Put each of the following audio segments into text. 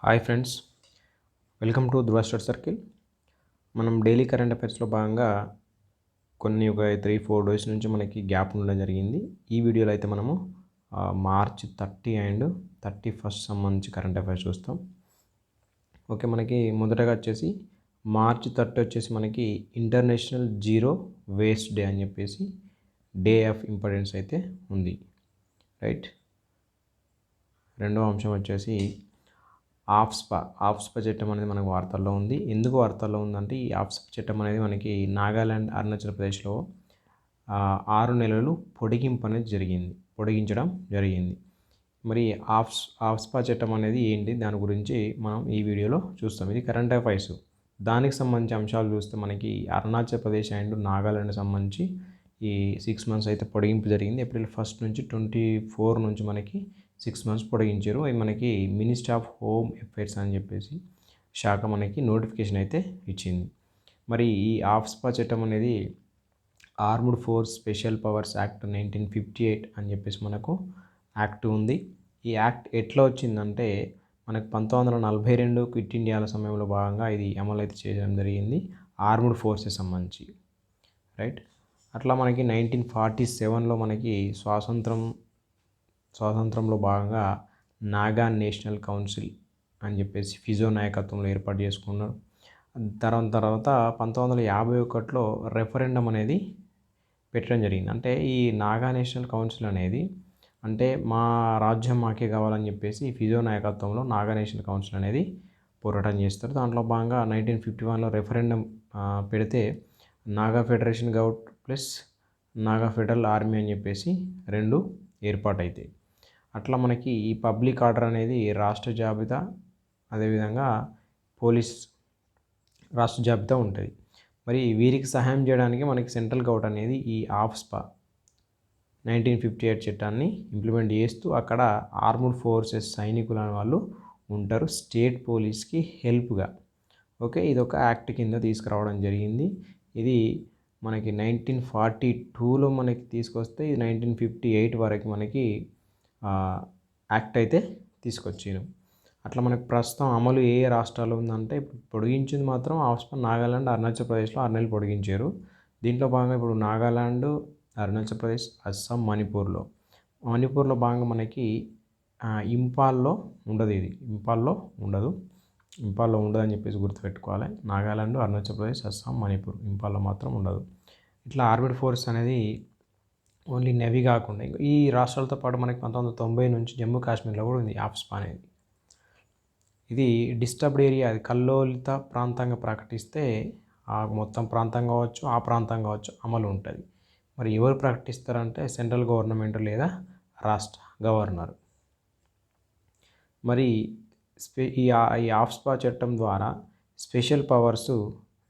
Hi friends, welcome to Dhruva study circle. మనం daily current అఫైర్స్లో భాగంగా ఒక 3-4 డేస్ నుంచి మనకి గ్యాప్ ఉండడం జరిగింది. ఈ వీడియోలో అయితే మనము మార్చ్ 30 అండ్ 31 సంబంధించి కరెంట్ అఫైర్స్ చూస్తాం. ఓకే, మనకి మొదటగా వచ్చేసి మార్చ్ 30 వచ్చేసి మనకి ఇంటర్నేషనల్ జీరో వేస్ట్ డే అని చెప్పేసి డే ఆఫ్ ఇంపార్టెన్స్ అయితే ఉంది, రైట్. రెండవ అంశం వచ్చేసి ఆఫ్స్పా చట్టం అనేది మనకు వార్తల్లో ఉంది. ఎందుకు వార్తల్లో ఉందంటే ఈ ఆఫ్స్పా చట్టం అనేది మనకి నాగాల్యాండ్, అరుణాచల్ ప్రదేశ్లో 6 నెలలు పొడిగించడం జరిగింది. మరి ఆఫ్స్పా చట్టం అనేది ఏంటి, దాని గురించి మనం ఈ వీడియోలో చూస్తాం. ఇది కరెంట్ అఫైర్స్. దానికి సంబంధించి అంశాలు చూస్తే మనకి అరుణాచల్ ప్రదేశ్ అండ్ నాగాల్యాండ్ సంబంధించి ఈ 6 months అయితే పొడిగింపు జరిగింది. ఏప్రిల్ 1 నుంచి 24 నుంచి మనకి 6 months పొడిగించారు. అవి మనకి మినిస్ట్రీ ఆఫ్ హోమ్ అఫైర్స్ అని చెప్పేసి శాఖ మనకి నోటిఫికేషన్ అయితే ఇచ్చింది. మరి ఈ ఆఫ్స్పా చట్టం అనేది armed force special powers act 1958 అని చెప్పేసి మనకు యాక్ట్ ఉంది. ఈ యాక్ట్ ఎట్లా వచ్చిందంటే మనకు 1942 క్విట్ ఇండియాల సమయంలో భాగంగా ఇది అమలు అయితే చేయడం జరిగింది, ఆర్మ్డ్ ఫోర్సెస్ సంబంధించి, రైట్. అట్లా మనకి 1947లో మనకి స్వాతంత్రంలో భాగంగా నాగా నేషనల్ కౌన్సిల్ అని చెప్పేసి ఫిజో నాయకత్వంలో ఏర్పాటు చేసుకున్నారు. తర్వాత 1951లో రెఫరెండం అనేది పెట్టడం జరిగింది. అంటే ఈ నాగా నేషనల్ కౌన్సిల్ అనేది అంటే మా రాజ్యం మాకే కావాలని చెప్పేసి ఫిజో నాయకత్వంలో నాగా నేషనల్ కౌన్సిల్ అనేది పోరాటం చేస్తారు. దాంట్లో భాగంగా 1951లో రెఫరెండం పెడితే నాగా ఫెడరేషన్ గౌట్ ప్లస్ నాగా ఫెడరల్ ఆర్మీ అని చెప్పేసి 2 ఏర్పాటైతాయి. అట్లా మనకి ఈ పబ్లిక్ ఆర్డర్ అనేది రాష్ట్ర జాబితా, అదేవిధంగా పోలీస్ రాష్ట్ర జాబితా ఉంటుంది. మరి వీరికి సహాయం చేయడానికి మనకి సెంట్రల్ గవర్నమెంట్ అనేది ఈ ఆఫ్స్పా 1958 చట్టాన్ని ఇంప్లిమెంట్ చేస్తూ అక్కడ ఆర్మ్డ్ ఫోర్సెస్ సైనికులు అనే వాళ్ళు ఉంటారు స్టేట్ పోలీస్కి హెల్ప్గా. ఓకే, ఇది ఒక యాక్ట్ కింద తీసుకురావడం జరిగింది. ఇది మనకి 1942లో మనకి తీసుకొస్తే ఇది 1958 వరకు మనకి యాక్ట్ అయితే తీసుకొచ్చాను. అట్లా మనకు ప్రస్తుతం అమలు ఏ రాష్ట్రాల్లో ఉందంటే ఇప్పుడు పొడిగించింది మాత్రం ఆఫ్స్పా నాగాలాండ్, అరుణాచల్ ప్రదేశ్లో 6 నెలలు పొడిగించారు. దీంట్లో భాగంగా ఇప్పుడు నాగాలాండ్, అరుణాచల్ ప్రదేశ్, అస్సాం, మణిపూర్లో భాగంగా మనకి ఇంపాల్లో ఉండదు. ఇది ఇంపాల్లో ఉండదని చెప్పేసి గుర్తుపెట్టుకోవాలి. నాగాలాండ్, అరుణాచల్ ప్రదేశ్, అస్సాం, మణిపూర్ ఇంపాల్లో మాత్రం ఉండదు. ఇట్లా ఆర్మ్డ్ ఫోర్స్ అనేది ఓన్లీ నేవీ కాకుండా ఈ రాష్ట్రాలతో పాటు మనకి 1990 నుంచి జమ్మూ కాశ్మీర్లో కూడా ఉంది ఆఫ్స్పా అనేది. ఇది డిస్టర్బ్డ్ ఏరియా, అది కల్లోలిత ప్రాంతంగా ప్రకటిస్తే ఆ మొత్తం ప్రాంతం కావచ్చు అమలు ఉంటుంది. మరి ఎవరు ప్రకటిస్తారంటే సెంట్రల్ గవర్నమెంట్ లేదా రాష్ట్ర గవర్నర్. మరి ఈ ఆఫ్స్పా చట్టం ద్వారా స్పెషల్ పవర్స్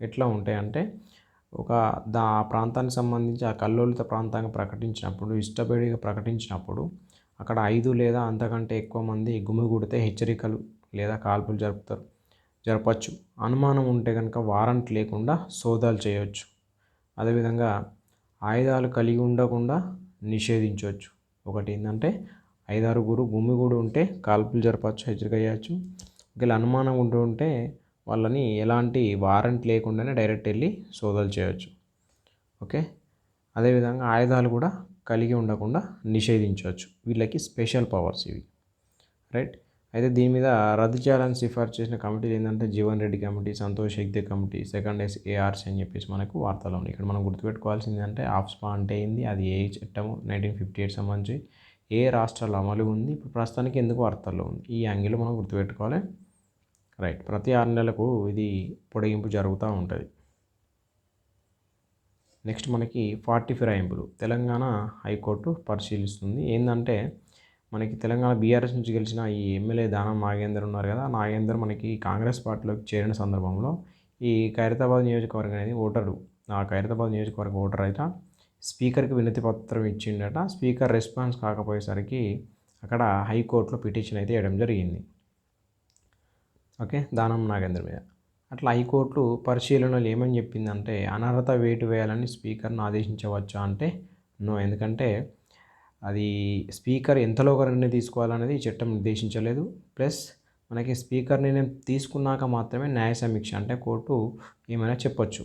ఎట్లా ఉంటాయంటే ఆ ప్రాంతానికి సంబంధించి ఆ కల్లోలిత ప్రాంతంగా ప్రకటించినప్పుడు అక్కడ 5 లేదా అంతకంటే ఎక్కువ మంది గుమిగూడితే హెచ్చరికలు లేదా కాల్పులు జరపచ్చు. అనుమానం ఉంటే కనుక వారెంట్ లేకుండా సోదాలు చేయవచ్చు. అదేవిధంగా ఆయుధాలు కలిగి ఉండకుండా నిషేధించవచ్చు. ఒకటి ఏంటంటే 5-6 గుమిగూడి ఉంటే కాల్పులు జరపచ్చు, హెచ్చరిక చేయవచ్చు. ఒకవేళ అనుమానం ఉంటే వాళ్ళని ఎలాంటి వారెంట్ లేకుండానే డైరెక్ట్ వెళ్ళి సోదాలు చేయవచ్చు. ఓకే, అదేవిధంగా ఆయుధాలు కూడా కలిగి ఉండకుండా నిషేధించవచ్చు. వీళ్ళకి స్పెషల్ పవర్స్ ఇవి, రైట్. అయితే దీని మీద రద్దు చేయాలని సిఫార్సు చేసిన కమిటీలు ఏంటంటే Jeevan Reddy committee, Santosh Hegde committee, second ARC అని చెప్పేసి మనకు వార్తలు ఉన్నాయి. ఇక్కడ మనం గుర్తుపెట్టుకోవాల్సింది అంటే ఆఫ్స్పా అంటే ఏంది, అది ఏ చట్టము 1958 సంబంధించి ఏ రాష్ట్రాల్లో అమలు ఉంది, ఇప్పుడు ప్రస్తుతానికి ఎందుకు వార్తల్లో ఉంది, ఈ యాంగిల్లో మనం గుర్తుపెట్టుకోవాలి, రైట్. ప్రతి 6 నెలలకు ఇది పొడిగింపు జరుగుతూ ఉంటుంది. నెక్స్ట్ మనకి 40 ఫిరాయింపులు తెలంగాణ హైకోర్టు పరిశీలిస్తుంది. ఏంటంటే మనకి తెలంగాణ బీఆర్ఎస్ నుంచి గెలిచిన ఈ ఎమ్మెల్యే దానం నాగేందర్ ఉన్నారు కదా, నాగేందర్ మనకి కాంగ్రెస్ పార్టీలోకి చేరిన సందర్భంలో ఈ ఖైరతాబాద్ నియోజకవర్గం అనేది ఖైరతాబాద్ నియోజకవర్గ ఓటర్ అయితే స్పీకర్కి వినతి పత్రం ఇచ్చిండట. స్పీకర్ రెస్పాన్స్ కాకపోయేసరికి అక్కడ హైకోర్టులో పిటిషన్ అయితే వేయడం జరిగింది. ఓకే, దానం నాగేందర్ మీద. అట్లా హైకోర్టు పరిశీలనలు ఏమని చెప్పిందంటే అనర్హత వేటు వేయాలని స్పీకర్ను ఆదేశించవచ్చా అంటే నో, ఎందుకంటే అది స్పీకర్ ఎంతలో ఒక నిర్ణయం తీసుకోవాలనేది చట్టం నిర్దేశించలేదు. ప్లస్ మనకి స్పీకర్ నిర్ణయం తీసుకున్నాక మాత్రమే న్యాయ సమీక్ష అంటే కోర్టు ఏమైనా చెప్పొచ్చు.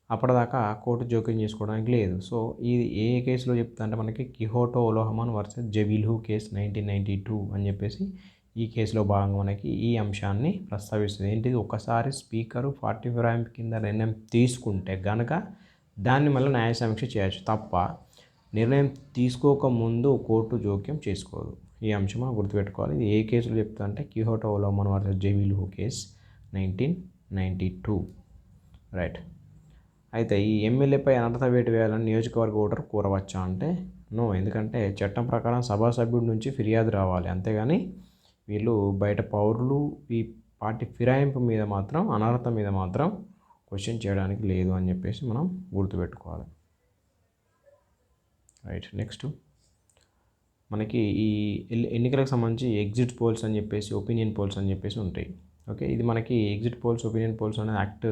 అప్పటిదాకా కోర్టు జోక్యం చేసుకోవడానికి లేదు. సో ఇది ఏ కేసులో చెప్తా అంటే మనకి కిహోటో ఒలోహమాన్ వర్సెస్ జెవిల్హు కేసు 1992 అని చెప్పేసి ఈ కేసులో భాగంగా మనకి ఈ అంశాన్ని ప్రస్తావిస్తుంది. ఏంటిది, ఒకసారి స్పీకరు 45 ర్యాంప్ కింద నిర్ణయం తీసుకుంటే గనక దాన్ని మళ్ళీ న్యాయ సమీక్ష చేయొచ్చు తప్ప నిర్ణయం తీసుకోకముందు కోర్టు జోక్యం చేసుకోదు. ఈ అంశం మనం గుర్తుపెట్టుకోవాలి. ఇది ఏ కేసులో చెప్తా అంటే కిహోటో ఒలోహమాన్ వర్సెస్ జెవిల్హు కేసు 1992. రైట్. అయితే ఈ ఎమ్మెల్యేపై అనర్హత వేటు వేయాలని నియోజకవర్గ ఓటర్ కోరవచ్చా అంటే నో. ఎందుకంటే చట్టం ప్రకారం సభా సభ్యుడి నుంచి ఫిర్యాదు రావాలి, అంతేగాని వీళ్ళు బయట పౌరులు ఈ పార్టీ ఫిరాయింపు మీద మాత్రం అనర్హత మీద మాత్రం క్వశ్చన్ చేయడానికి లేదు అని చెప్పేసి మనం గుర్తుపెట్టుకోవాలి. రైట్. నెక్స్ట్ మనకి ఈ ఎన్నికలకు సంబంధించి ఎగ్జిట్ పోల్స్ అని చెప్పేసి ఒపీనియన్ పోల్స్ అని చెప్పేసి ఉంటాయి. ఓకే, ఇది మనకి ఎగ్జిట్ పోల్స్ ఒపీనియన్ పోల్స్ అనే act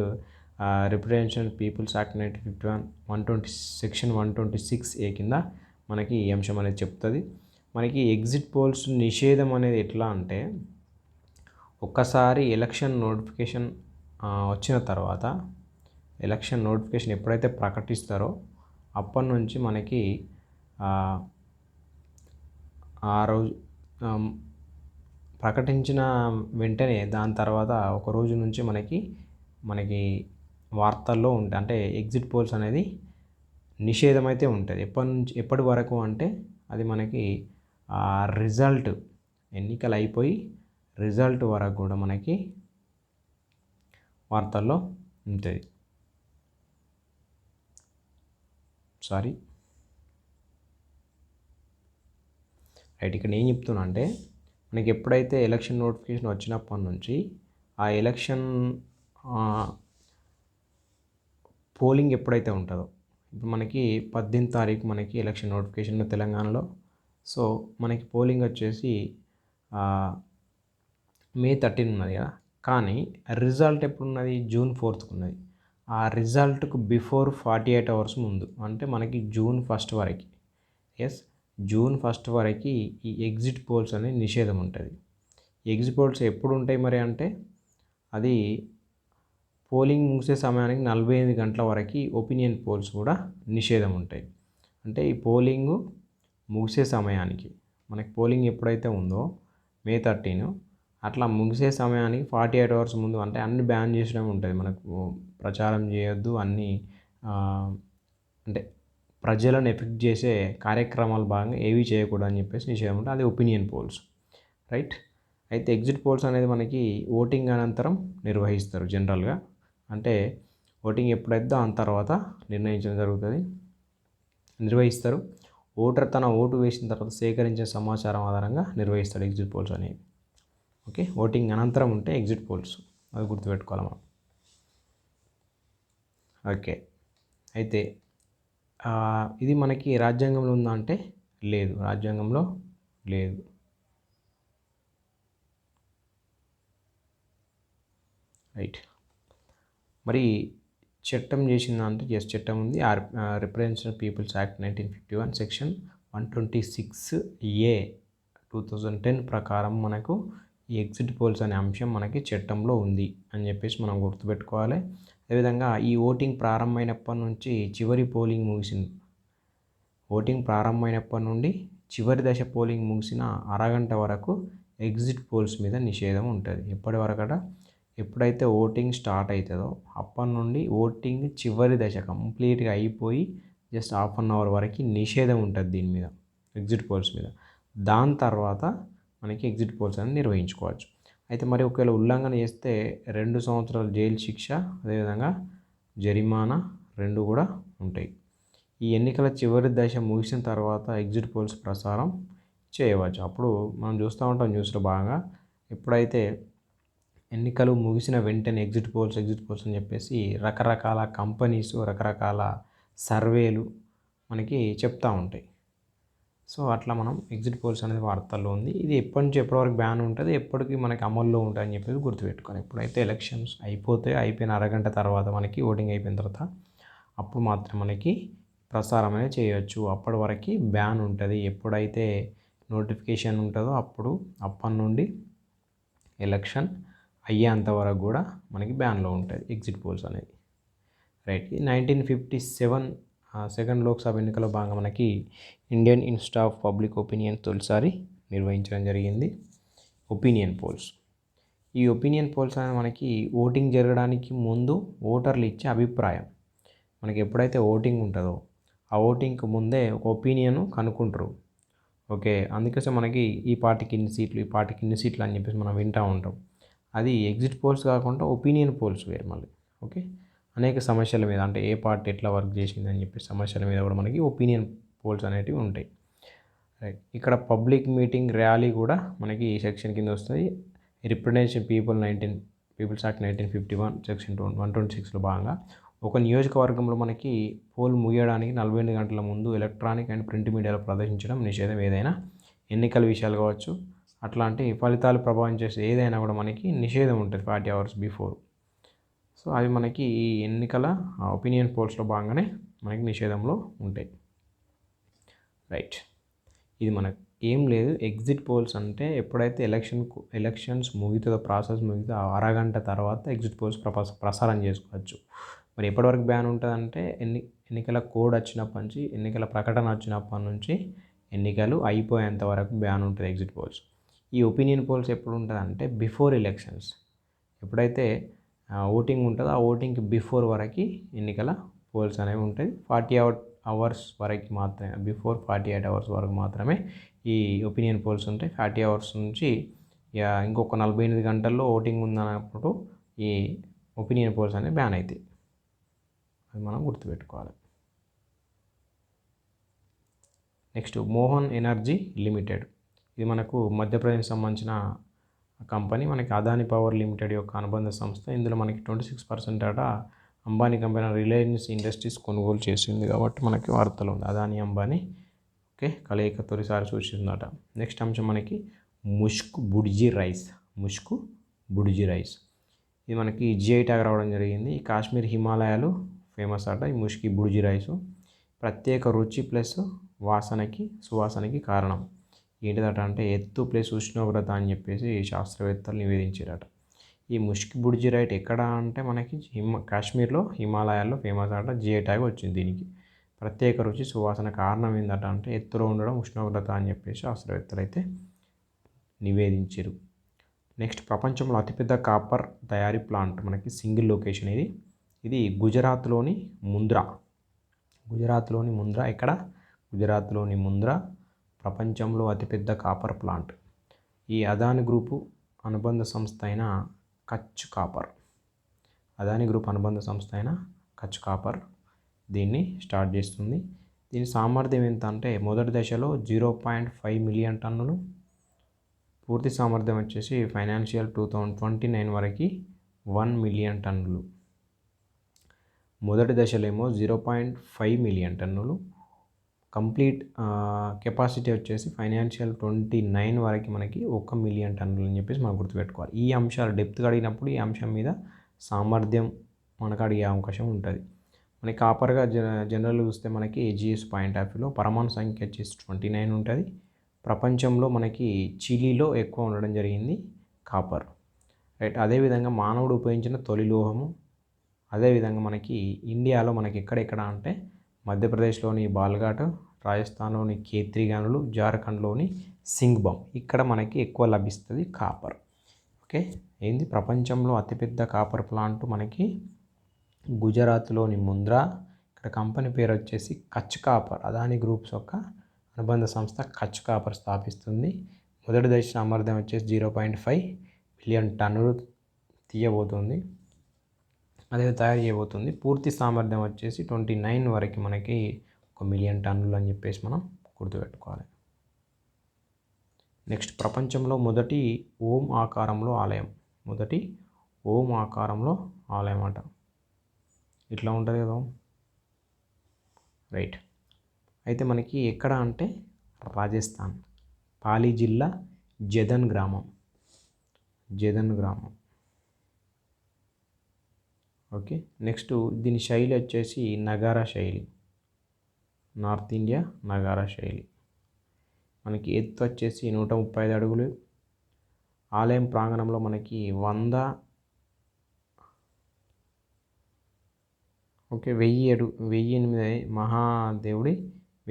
representation people's act 1951 120 section 126A కింద మనకి ఈ అంశం అనేది చెప్తుంది. మనకి ఎగ్జిట్ పోల్స్ నిషేధం అనేది ఎట్లా అంటే ఒక్కసారి ఎలక్షన్ నోటిఫికేషన్ వచ్చిన తర్వాత ఎలక్షన్ నోటిఫికేషన్ ఎప్పుడైతే ప్రకటిస్తారో అప్పటి నుంచి మనకి ఆ రోజు ప్రకటించిన వెంటనే దాని తర్వాత ఒక రోజు నుంచి మనకి వార్తల్లో ఉంటాయి. అంటే ఎగ్జిట్ పోల్స్ అనేది నిషేధం అయితే ఉంటుంది. ఎప్పటి వరకు అంటే అది మనకి రిజల్ట్ ఎన్నికలు అయిపోయి రిజల్ట్ వరకు కూడా మనకి వార్తల్లో ఉంటుంది. రైట్. ఇక్కడ ఏం చెప్తున్నా అంటే మనకి ఎప్పుడైతే ఎలక్షన్ నోటిఫికేషన్ వచ్చినప్పటి నుంచి ఆ ఎలక్షన్ పోలింగ్ ఎప్పుడైతే ఉంటుందో, ఇప్పుడు మనకి 18వ తారీఖు మనకి ఎలక్షన్ నోటిఫికేషన్ తెలంగాణలో. సో మనకి పోలింగ్ వచ్చేసి May 13 ఉన్నది కదా, కానీ రిజల్ట్ ఎప్పుడు ఉన్నది June 4th ఉన్నది. ఆ రిజల్ట్కు బిఫోర్ 48 అవర్స్ ముందు అంటే మనకి June 1 వరకు, June 1 వరకు ఈ ఎగ్జిట్ పోల్స్ అనేది నిషేధం ఉంటుంది. ఎగ్జిట్ పోల్స్ ఎప్పుడు ఉంటాయి మరి అంటే అది పోలింగ్ ముగిసే సమయానికి 48 గంటల వరకు ఒపీనియన్ పోల్స్ కూడా నిషేధం ఉంటాయి. అంటే ఈ పోలింగ్ ముగిసే సమయానికి మనకి పోలింగ్ ఎప్పుడైతే ఉందో May 13 అట్లా ముగిసే సమయానికి 48 అవర్స్ ముందు అంటే అన్ని బ్యాన్ చేసడం ఉంటుంది. మనకు ప్రచారం చేయొద్దు, అన్నీ అంటే ప్రజలను ఎఫెక్ట్ చేసే కార్యక్రమాలు భాగంగా ఏవి చేయకూడదు అని చెప్పేసి నిషేధం ఉంటుంది. అది ఒపీనియన్ పోల్స్. రైట్. అయితే ఎగ్జిట్ పోల్స్ అనేది మనకి ఓటింగ్ అనంతరం నిర్వహిస్తారు జనరల్గా. అంటే ఓటింగ్ ఎప్పుడైతే దాని తర్వాత నిర్ణయించడం జరుగుతుంది, నిర్వహిస్తారు. ఓటర్ తన ఓటు వేసిన తర్వాత సేకరించే సమాచారం ఆధారంగా నిర్వహిస్తాడు ఎగ్జిట్ పోల్స్ అనేవి. ఓకే, ఓటింగ్ అనంతరం ఉంటే ఎగ్జిట్ పోల్స్, అది గుర్తుపెట్టుకోవాలి మనం. ఓకే, అయితే ఇది మనకి రాజ్యాంగంలో ఉందా అంటే లేదు, రాజ్యాంగంలో లేదు. రైట్. మరి చట్టం చేసిందా అంటే చట్టం ఉంది. Representation people's act 1951 section 126A 2010 ప్రకారం మనకు ఈ ఎగ్జిట్ పోల్స్ అనే అంశం మనకి చట్టంలో ఉంది అని చెప్పేసి మనం గుర్తుపెట్టుకోవాలి. అదేవిధంగా ఈ ఓటింగ్ ప్రారంభమైనప్పటి నుంచి చివరి పోలింగ్ ముగిసింది, ఓటింగ్ ప్రారంభమైనప్పటి నుండి చివరి దశ పోలింగ్ ముగిసిన అరగంట వరకు ఎగ్జిట్ పోల్స్ మీద నిషేధం ఉంటుంది. ఎప్పటి వరకట, ఎప్పుడైతే ఓటింగ్ స్టార్ట్ అవుతుందో అప్పటి నుండి ఓటింగ్ చివరి దశ కంప్లీట్గా అయిపోయి జస్ట్ ½ అన్ అవర్ వరకు నిషేధం ఉంటుంది దీని మీద, ఎగ్జిట్ పోల్స్ మీద. దాని తర్వాత మనకి ఎగ్జిట్ పోల్స్ అనేది నిర్వహించుకోవచ్చు. అయితే మరి ఒకవేళ ఉల్లంఘన చేస్తే 2 సంవత్సరాల జైలు శిక్ష, అదేవిధంగా జరిమానా 2 కూడా ఉంటాయి. ఈ ఎన్నికల చివరి దశ ముగిసిన తర్వాత ఎగ్జిట్ పోల్స్ ప్రసారం చేయవచ్చు. అప్పుడు మనం చూస్తూ ఉంటాం న్యూస్లో భాగంగా, ఎప్పుడైతే ఎన్నికలు ముగిసిన వెంటనే ఎగ్జిట్ పోల్స్ అని చెప్పేసి రకరకాల కంపెనీస్, రకరకాల సర్వేలు మనకి చెప్తూ ఉంటాయి. సో అట్లా మనం ఎగ్జిట్ పోల్స్ అనేది వార్తల్లో ఉంది. ఇది ఎప్పటి నుంచి ఎప్పటి వరకు బ్యాన్ ఉంటుంది, ఎప్పటికీ మనకి అమల్లో ఉంటుంది అని చెప్పేసి గుర్తుపెట్టుకోవాలి. ఎప్పుడైతే ఎలక్షన్స్ అయిపోయిన అరగంట తర్వాత మనకి ఓటింగ్ అయిపోయిన తర్వాత అప్పుడు మాత్రం మనకి ప్రసారం అనేది చేయవచ్చు. అప్పటి వరకు బ్యాన్ ఉంటుంది. ఎప్పుడైతే నోటిఫికేషన్ ఉంటుందో అప్పటి నుండి ఎలక్షన్ అయ్యేంత వరకు కూడా మనకి బ్యాన్లో ఉంటుంది ఎగ్జిట్ పోల్స్ అనేది. రైట్. 1957 సెకండ్ లోక్సభ ఎన్నికల్లో భాగంగా మనకి Indian institute of public opinion తొలిసారి నిర్వహించడం జరిగింది. Opinion polls. ఈ ఒపీనియన్ పోల్స్ అనేది మనకి ఓటింగ్ జరగడానికి ముందు ఓటర్లు ఇచ్చే అభిప్రాయం. మనకి ఎప్పుడైతే ఓటింగ్ ఉంటుందో ఆ ఓటింగ్కి ముందే ఒక ఒపీనియన్ కనుక్కుంటారు. ఓకే, అందుకోసం మనకి ఈ పార్టీకి ఇన్ని సీట్లు, ఈ పార్టీకి ఇన్ని సీట్లు అని చెప్పేసి మనం వింటూ ఉంటాం. అది ఎగ్జిట్ పోల్స్ కాకుండా ఒపీనియన్ పోల్స్ వేరు మళ్ళీ. ఓకే, అనేక సమస్యల మీద, అంటే ఏ పార్టీ ఎట్లా వర్క్ చేసింది అని చెప్పి సమస్యల మీద కూడా మనకి ఒపీనియన్ పోల్స్ అనేటివి ఉంటాయి. రైట్. ఇక్కడ పబ్లిక్ మీటింగ్, ర్యాలీ కూడా మనకి ఈ సెక్షన్ కింద వస్తుంది. రిప్రజెంటేషన్ పీపుల్స్ యాక్ట్ 1951 సెక్షన్ 126లో భాగంగా ఒక నియోజకవర్గంలో మనకి పోల్ ముగియడానికి 48 గంటల ముందు ఎలక్ట్రానిక్ అండ్ ప్రింట్ మీడియాలో ప్రదర్శించడం నిషేధం. ఏదైనా ఎన్నికల విషయాలు కావచ్చు, అట్లాంటి ఫలితాలు ప్రభావం చేసే ఏదైనా కూడా మనకి నిషేధం ఉంటుంది 40 hours బిఫోర్. సో అవి మనకి ఈ ఎన్నికల ఒపీనియన్ పోల్స్లో భాగంగానే మనకి నిషేధంలో ఉంటాయి. రైట్. ఇది మనకు ఏం లేదు. ఎగ్జిట్ పోల్స్ అంటే ఎప్పుడైతే ఎలక్షన్స్ ముగితుందో, ప్రాసెస్ ముగితే అరగంట తర్వాత ఎగ్జిట్ పోల్స్ ప్రసారం చేసుకోవచ్చు. మరి ఎప్పటివరకు బ్యాన్ ఉంటుందంటే ఎన్నికల కోడ్ వచ్చినప్పటి నుంచి, ఎన్నికల ప్రకటన వచ్చినప్పటి నుంచి ఎన్నికలు అయిపోయేంత వరకు బ్యాన్ ఉంటుంది ఎగ్జిట్ పోల్స్. ఈ ఒపీనియన్ పోల్స్ ఎప్పుడు ఉంటుందంటే బిఫోర్ ఎలక్షన్స్. ఎప్పుడైతే ఓటింగ్ ఉంటుందో ఆ ఓటింగ్కి బిఫోర్ వరకు ఎన్నికల పోల్స్ అనేవి ఉంటాయి. 48 hours వరకు మాత్రమే, బిఫోర్ 48 hours వరకు మాత్రమే ఈ ఒపీనియన్ పోల్స్ ఉంటాయి. 40 hours నుంచి ఇంకొక 48 గంటల్లో ఓటింగ్ ఉందన్నప్పుడు ఈ ఒపీనియన్ పోల్స్ అనేవి బ్యాన్ అవుతాయి. అది మనం గుర్తుపెట్టుకోవాలి. Next Mohan energy limited. ఇది మనకు మధ్యప్రదేశ్ సంబంధించిన కంపెనీ. మనకి అదాని పవర్ లిమిటెడ్ యొక్క అనుబంధ సంస్థ. ఇందులో మనకి 26% అట అంబానీ కంపెనీ రిలయన్స్ ఇండస్ట్రీస్ కొనుగోలు చేసింది కాబట్టి మనకి వార్తలు ఉంది. అదాని అంబానీ ఓకే కలయిక తొలిసారి సూచిస్తుందట. నెక్స్ట్ అంశం మనకి ముష్క్ బుడ్జీ రైస్. ఇది మనకి జిఐ ట్యాగ్ రావడం జరిగింది. ఈ కాశ్మీర్ హిమాలయాలు ఫేమస్ అట ఈ ముష్కి బుడ్జీ రైసు. ప్రత్యేక రుచి ప్లస్ సువాసనకి కారణం. ఏంటిదట అంటే ఎత్తు ప్లస్ ఉష్ణోగ్రత అని చెప్పేసి శాస్త్రవేత్తలు నివేదించారట. ఈ ముష్కి బుడ్జీ రైట్ ఎక్కడ అంటే మనకి కాశ్మీర్లో హిమాలయాల్లో ఫేమస్ అట. జిఐ ట్యాగ్ వచ్చింది దీనికి. ప్రత్యేక రుచి సువాసన కారణం ఏందట అంటే ఎత్తులో ఉండడం, ఉష్ణోగ్రత అని చెప్పేసి శాస్త్రవేత్తలు అయితే నివేదించారు. నెక్స్ట్ ప్రపంచంలో అతిపెద్ద కాపర్ తయారీ ప్లాంట్ మనకి సింగిల్ లొకేషన్ ఇది గుజరాత్లోని ముంద్రా. ఇక్కడ గుజరాత్లోని ముంద్రా ప్రపంచంలో అతిపెద్ద కాపర్ ప్లాంట్. ఈ అదాని గ్రూపు అనుబంధ సంస్థ అయిన కచ్ కాపర్ దీన్ని స్టార్ట్ చేస్తుంది. దీని సామర్థ్యం ఎంత అంటే మొదటి దశలో 0.5 మిలియన్ టన్నులు, పూర్తి సామర్థ్యం వచ్చేసి ఫైనాన్షియల్ 2029 వరకు 1 మిలియన్ టన్నులు. మొదటి దశలో ఏమో 0.5 మిలియన్ టన్నులు, కంప్లీట్ కెపాసిటీ వచ్చేసి ఫైనాన్షియల్ 29 వరకు మనకి 1 మిలియన్ టన్నులు అని చెప్పేసి మనం గుర్తుపెట్టుకోవాలి. ఈ అంశాలు డెప్త్గా అడిగినప్పుడు ఈ అంశం మీద సామర్థ్యం మనకు అడిగే అవకాశం ఉంటుంది. మనకి కాపర్గా జనరల్ చూస్తే మనకి జిఎస్ పాయింట్ ఆఫ్ వ్యూలో పరమాణు సంఖ్య వచ్చేసి 29 ఉంటుంది. ప్రపంచంలో మనకి చిలీలో ఎక్కువ ఉండడం జరిగింది కాపర్. రైట్. అదేవిధంగా మానవుడు ఉపయోగించిన తొలి లోహము. అదేవిధంగా మనకి ఇండియాలో మనకి ఎక్కడెక్కడ అంటే మధ్యప్రదేశ్లోని బాల్ఘాట్, రాజస్థాన్లోని ఖేత్రి గనులు, జార్ఖండ్లోని సింగ్బమ్ ఇక్కడ మనకి ఎక్కువ లభిస్తుంది కాపర్. ఓకే, ఏంది ప్రపంచంలో అతిపెద్ద కాపర్ ప్లాంట్ మనకి గుజరాత్లోని ముంద్రా. ఇక్కడ కంపెనీ పేరు వచ్చేసి కచ్ కాపర్. అదాని గ్రూప్స్ యొక్క అనుబంధ సంస్థ కచ్ కాపర్ స్థాపిస్తుంది. మొదటి దశ సామర్థ్యం వచ్చేసి 0.5 మిలియన్ టన్నులు తీయబోతుంది, అదే తయారు చేయబోతుంది. పూర్తి సామర్థ్యం వచ్చేసి 29 వరకు మనకి 1 మిలియన్ టన్నులు అని చెప్పేసి మనం గుర్తుపెట్టుకోవాలి. నెక్స్ట్ ప్రపంచంలో మొదటి ఓం ఆకారంలో ఆలయం అంట. ఇట్లా ఉంటుంది కదా. రైట్. అయితే మనకి ఎక్కడ అంటే రాజస్థాన్, పాలి జిల్లా, జదన్ గ్రామం. ఓకే. నెక్స్ట్ దీని శైలి వచ్చేసి నగారా శైలి, నార్త్ ఇండియా నగారా శైలి. మనకి ఎత్తు వచ్చేసి 135 అడుగులు, ఆలయం ప్రాంగణంలో మనకి 1008 మహాదేవుడి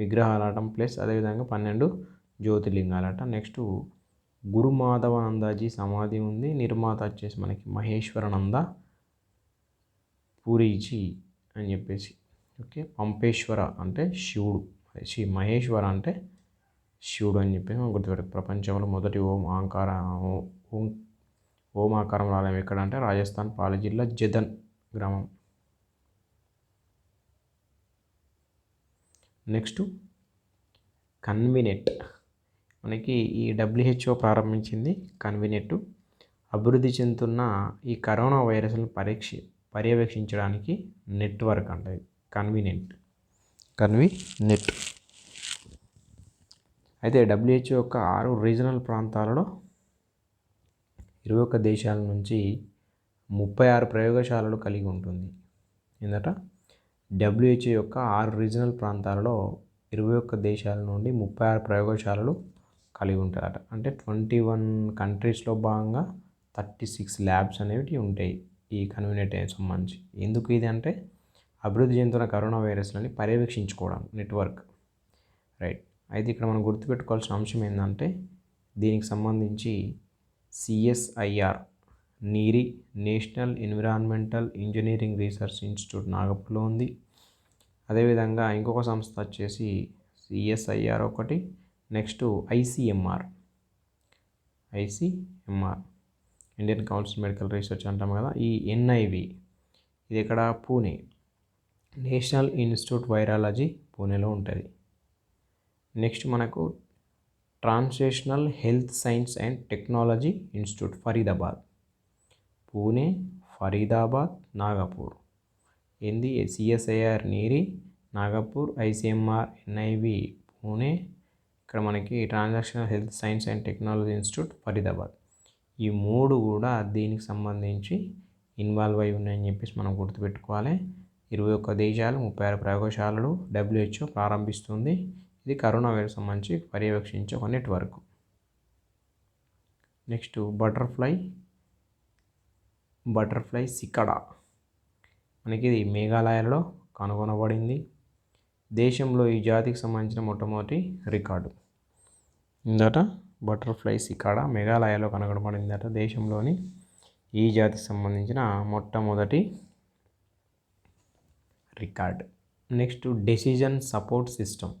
విగ్రహాలట, ప్లస్ అదేవిధంగా 12 జ్యోతిర్లింగాలట. నెక్స్ట్ గురుమాధవానందజీ సమాధి ఉంది. నిర్మాత వచ్చేసి మనకి మహేశ్వరానంద పూరీజీ అని చెప్పేసి. ఓకే, పంపేశ్వర అంటే శివుడు, మహేశ్వర అంటే శివుడు అని చెప్పేసి మనం గుర్తుపెట్టాలి. ప్రపంచంలో మొదటి ఓం ఆలయం ఎక్కడ అంటే రాజస్థాన్ పాలి జిల్లా జదన్ గ్రామం. నెక్స్ట్ కన్వినెట్, మనకి ఈ WHO ప్రారంభించింది కన్వినెట్. అభివృద్ధి చెందుతున్న ఈ కరోనా వైరస్ను పర్యవేక్షించడానికి నెట్వర్క్ అంటే కన్వినెట్. అయితే WHO యొక్క 6 రీజనల్ ప్రాంతాలలో 21 దేశాల నుంచి 36 ప్రయోగశాలలు కలిగి ఉంటుంది. ఏందట, WHO యొక్క 6 రీజనల్ ప్రాంతాలలో 21 దేశాల నుండి 36 ప్రయోగశాలలు కలిగి ఉంటారట. అంటే 21 కంట్రీస్లో భాగంగా 36 ల్యాబ్స్ అనేవి ఉంటాయి ఈ కన్వినెంట్ సంబంధించి. ఎందుకు ఇది అంటే అభివృద్ధి చెందుతున్న కరోనా వైరస్లని పర్యవేక్షించుకోవడం నెట్వర్క్, రైట్. అయితే ఇక్కడ మనం గుర్తుపెట్టుకోవాల్సిన అంశం ఏంటంటే దీనికి సంబంధించి CSIR NEERI national environmental engineering research institute నాగపూర్లో ఉంది. అదేవిధంగా ఇంకొక సంస్థ వచ్చేసి CSIR ఒకటి. Next ICMR Indian council medical research అంటాం కదా. ఈ NIV ఇది ఇక్కడ పూణే, నేషనల్ ఇన్స్టిట్యూట్ వైరాలజీ పూణేలో ఉంటుంది. నెక్స్ట్ మనకు translational health science and technology institute Faridabad, Pune, Faridabad, Nagpur. ఏంది CSIR నీరి Nagpur, ICMR NIV Pune. ఇక్కడ మనకి translational health science and technology institute Faridabad. ఈ 3 కూడా దీనికి సంబంధించి ఇన్వాల్వ్ అయి ఉన్నాయని చెప్పేసి మనం గుర్తుపెట్టుకోవాలి. 21 దేశాలు, 36 ప్రయోగశాలలు WHO ప్రారంభిస్తుంది. ఇది కరోనా వైరస్ సంబంధించి పర్యవేక్షించే ఒక నెట్వర్క్. నెక్స్ట్ బటర్ఫ్లై సికాడా, మనకి ఇది మేఘాలయలో కనుగొనబడింది. దేశంలో ఈ జాతికి సంబంధించిన మొట్టమొదటి రికార్డు ఇందట. బటర్ఫ్లై సికాడా మేఘాలయలో కనుగొనబడిందట, దేశంలోని ఈ జాతికి సంబంధించిన మొట్టమొదటి record. Next decision support system,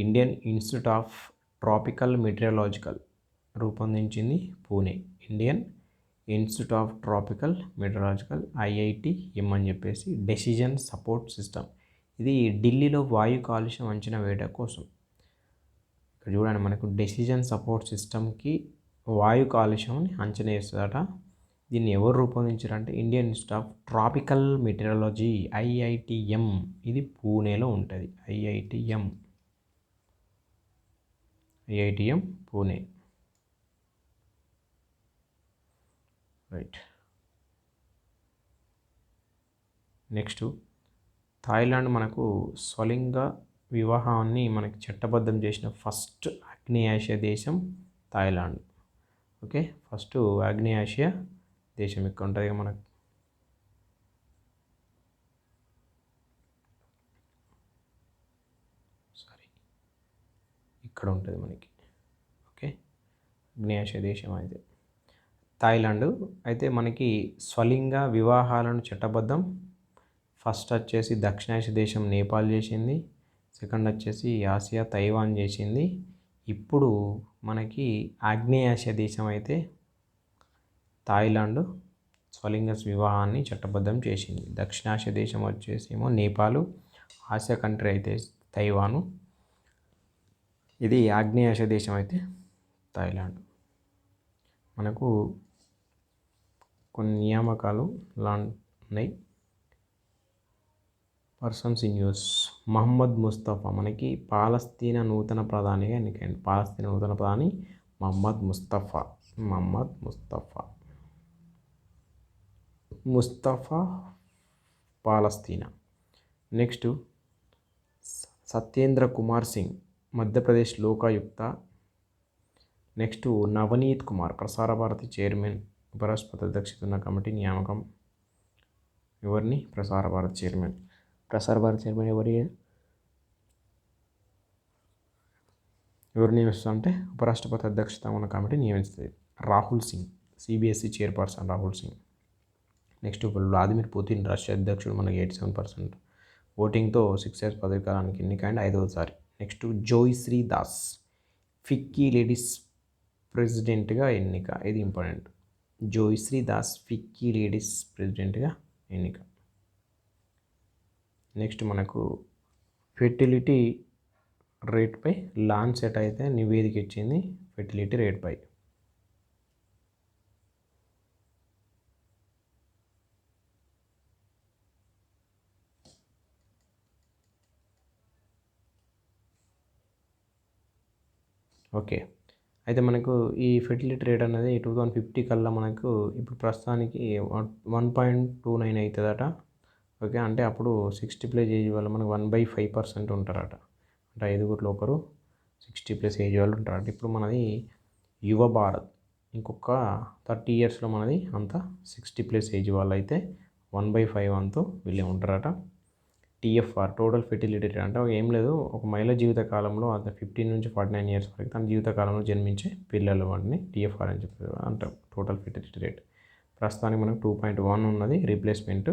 Indian institute of tropical meteorological రూపొందించింది Pune. Indian institute of tropical meteorological IITM అని చెప్పేసి. డెసిజన్ సపోర్ట్ సిస్టమ్ ఇది ఢిల్లీలో వాయు కాలుష్యం అంచనా వేయడం కోసం. ఇక్కడ చూడండి, మనకు డెసిజన్ సపోర్ట్ సిస్టమ్కి వాయు కాలుష్యం అంచనా వేస్తుందట. దీన్ని ఎవరు రూపొందించారంటే Indian institute of tropical meteorology IITM, ఇది పూణేలో ఉంటుంది. IITM Pune, right. Next Thailand మనకు స్వలింగ వివాహాన్ని మనకి చట్టబద్ధం చేసిన ఫస్ట్ ఆగ్నేయాసియా దేశం థాయిలాండ్. ఓకే, ఫస్ట్ ఆగ్నేయాసియా దేశం ఇక్కడ ఉంటుంది మనకు. ఇక్కడ ఉంటుంది మనకి. ఓకే, ఆగ్నేయాసియా దేశం అయితే థాయిలాండ్. అయితే మనకి స్వలింగ వివాహాలను చట్టబద్ధం ఫస్ట్ వచ్చేసి దక్షిణాసియా దేశం నేపాల్ చేసింది. సెకండ్ వచ్చేసి ఆసియా తైవాన్ చేసింది. ఇప్పుడు మనకి ఆగ్నేయాసియా దేశం అయితే థాయిలాండ్ స్వలింగ వివాహాన్ని చట్టబద్ధం చేసింది. దక్షిణాసియా దేశం వచ్చేసి ఏమో నేపాలు, ఆసియా కంట్రీ అయితే తైవాను, ఇది ఆగ్నేయాసియా దేశం అయితే థాయిలాండ్. మనకు కొన్ని నియామకాలు ఉన్నాయి. Persons in news, Mohammad Mustafa మనకి పాలస్తీనా నూతన ప్రధానిగా ఎన్నికైంది. పాలస్తీనా నూతన ప్రధాని మహమ్మద్ ముస్తఫా పాలస్తీనా. Next Satyendra Kumar Singh Madhya Pradesh Lokayukta next Navneet Kumar Prasar Bharati chairman, ఉపరాష్ట్రపతి అధ్యక్షత ఉన్న కమిటీ నియామకం. ఎవరిని? ప్రసార భారతి చైర్మన్. ప్రసార భారతి చైర్మన్ ఎవరు నియమిస్తారు అంటే ఉపరాష్ట్రపతి అధ్యక్షత ఉన్న కమిటీ నియమిస్తుంది. Rahul Singh, CBSE chairperson Rahul Singh. Next Vladimir Putin, Russia అధ్యక్షుడు, మనకి 87% ఓటింగ్తో 6 years పదవి కాలానికి ఎన్నికైంది 5వసారి. నెక్స్ట్ జోయిశ్రీ దాస్, ఫిక్కీ లేడీస్ ప్రెసిడెంట్గా ఎన్నిక. ఇది ఇంపార్టెంట్. జోయిశ్రీ దాస్ ఫిక్కీ లేడీస్ ప్రెసిడెంట్గా ఎన్నిక. నెక్స్ట్ మనకు ఫెర్టిలిటీ రేట్పై లాన్సెట్ అయితే నివేదిక ఇచ్చింది. ఫెర్టిలిటీ రేట్పై ఓకే. అయితే మనకు ఈ ఫెర్టిలిటీ రేట్ అనేది 2050 కల్లా మనకు ఇప్పుడు ప్రస్తుతానికి 1.29 అవుతుందట. ఓకే, అంటే అప్పుడు 60+ ఏజ్ వాళ్ళు మనకు 1/5% ఉంటారట. అంటే 5 ఒకరు 60+ ఏజ్ వాళ్ళు ఉంటారట. ఇప్పుడు మనది యువ భారత్, ఇంకొక 30 yearsలో మనది అంతా 60+ ఏజ్ వాళ్ళు అయితే 1/5 వంతు వీళ్ళే ఉంటారట. టీఎఫ్ఆర్, టోటల్ ఫెర్టిలిటీ రేట్ అంటే ఏం లేదు, ఒక మహిళ జీవిత కాలంలో అంత 15 నుంచి 49 years వరకు తన జీవిత కాలంలో జన్మించే పిల్లలు వాటిని టీఎఫ్ఆర్ అని చెప్పారు అంటాం. టోటల్ ఫెర్టిలిటీ రేట్ ప్రస్తుతానికి మనకు 2.1 ఉన్నది, రీప్లేస్మెంట్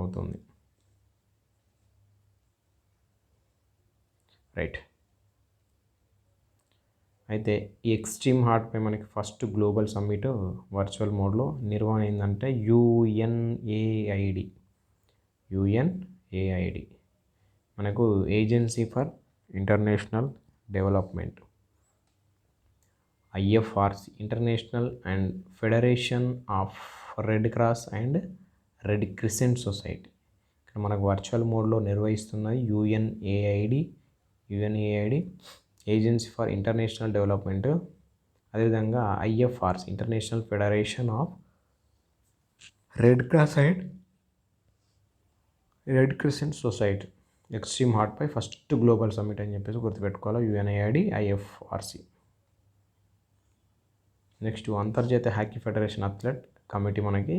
అవుతుంది. రైట్. అయితే ఈ ఎక్స్ట్రీమ్ హార్ట్పై మనకి ఫస్ట్ గ్లోబల్ సమ్మిట్ వర్చువల్ మోడ్లో నిర్వహణ ఏంటంటే యుఎన్ఏఐడి మనకు agency for international development, IFRC, international and federation of red cross and red crescent society. ఇక్కడ మనకు వర్చువల్ మోడ్లో నిర్వహిస్తున్నది UNAID, agency for international development. అదేవిధంగా IFRC, international federation of red cross and red crescent society. Extreme హార్ట్పై first global summit అని చెప్పేసి గుర్తుపెట్టుకోవాలి, UNAID, IFRC. Next అంతర్జాతీయ హాకీ ఫెడరేషన్ అథ్లెట్ కమిటీ మనకి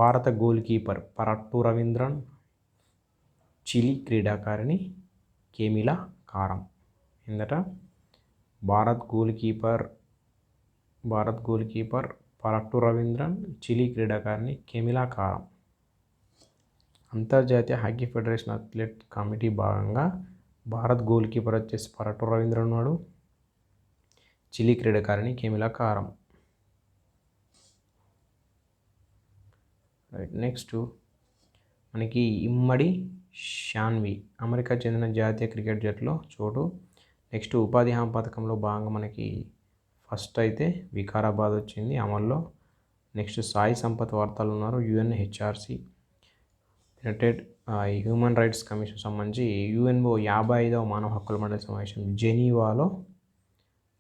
భారత goalkeeper Parattu Raveendran, Chile క్రీడాకారిణి కెమిలా కారం. ఏందట? Bharat goalkeeper Parattu Raveendran, Chile క్రీడాకారిణి కెమిలా కారం. అంతర్జాతీయ హాకీ ఫెడరేషన్ అథ్లెట్ కమిటీ భాగంగా భారత్ గోల్ కీపర్ వచ్చేసి పరట్టు రవీంద్రన్ ఉన్నాడు, చిలీ క్రీడాకారిణి కెమిలా కారం. రైట్. నెక్స్ట్ మనకి ఇమ్మడి షాన్వి, అమెరికా చెందిన జాతీయ క్రికెట్ జట్టులో చోటు. నెక్స్ట్ ఉపాధి హామీ పథకంలో భాగంగా మనకి ఫస్ట్ అయితే వికారాబాద్ వచ్చింది అమల్లో. నెక్స్ట్ సాయి సంపత్ వార్తలు ఉన్నారు, UNHRC, United human rights commission సంబంధించి యుఎన్ఓ 55వ మానవ హక్కుల మండలి సమావేశం జెనీవాలో